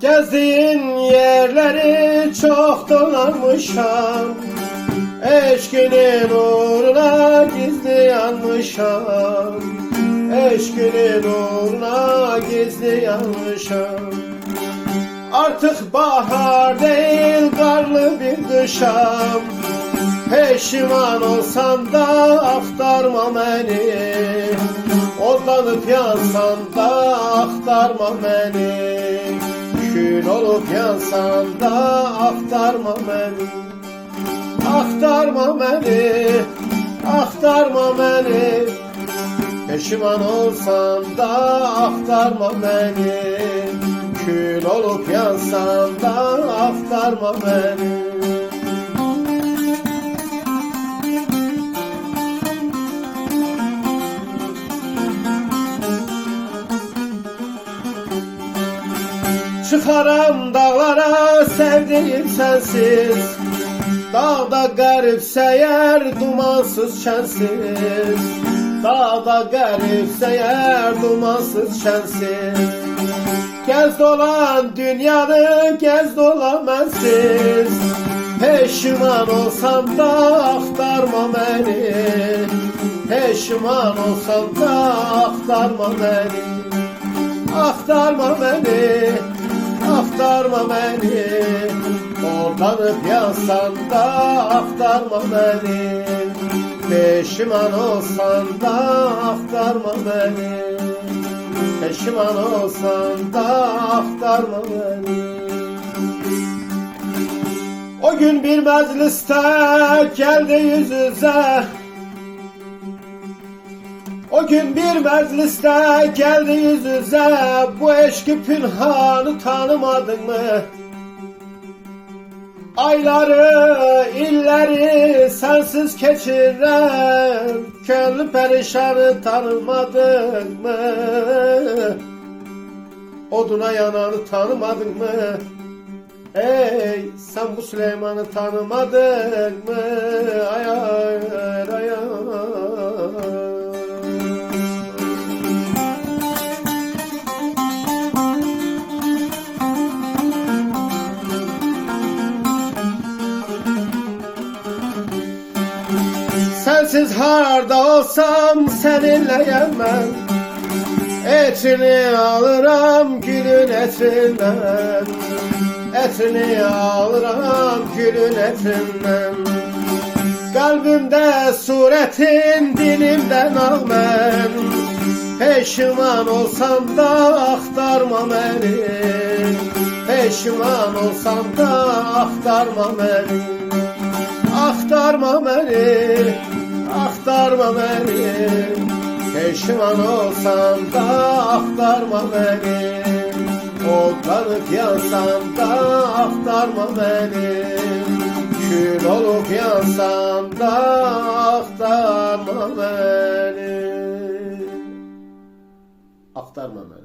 Gezdiğin yerleri çok dolanmışam, eşkinin uğruna gizli yanmışam, eşkinin uğruna gizli yanmışam. Artık bahar değil karlı bir kışam, peşiman olsan da aktarma beni, odlanıp yansan da aktarma beni, kül olup yansan da aktarma beni, aktarma beni, aktarma beni, peşiman olsan da aktarma beni, kül olup yansan da aktarma beni. Çıkaram dağlara sevdiğim sensiz, dağda garipseyer dumansız şensiz, dağda garipseyer dumansız şensiz. Gez dolan dünyanı, gez dolan bensiz, peşiman olsam da aktarma beni, peşiman olsam da aktarma beni, aktarma beni, aktarma beni, orlanıp yansan da aktarma beni, peşiman olsan da aktarma beni, peşiman olsan da aktarma beni. O gün bir mecliste geldi yüz yüze, o gün bir mecliste geldi yüz yüze, bu eşki pünhanı tanımadın mı? Ayları, illeri sensiz geçiren, gönlü perişanı tanımadın mı? Oduna yananı tanımadın mı? Ey sen bu Süleyman'ı tanımadın mı? Ay ay ay ay. Sensiz harda olsam seninle yemem, etini alırım gülün etinden, etini alırım gülün etinden. Kalbimde suretin, dilimden ağmen, peşiman olsam da aktarma beni, peşiman olsam da aktarma beni, aktarma beni, aktarma beni, peşiman olsam da aktarma beni, odlanıp yansam da aktarma beni, kül olup yansam da aktarma beni, aktarma beni.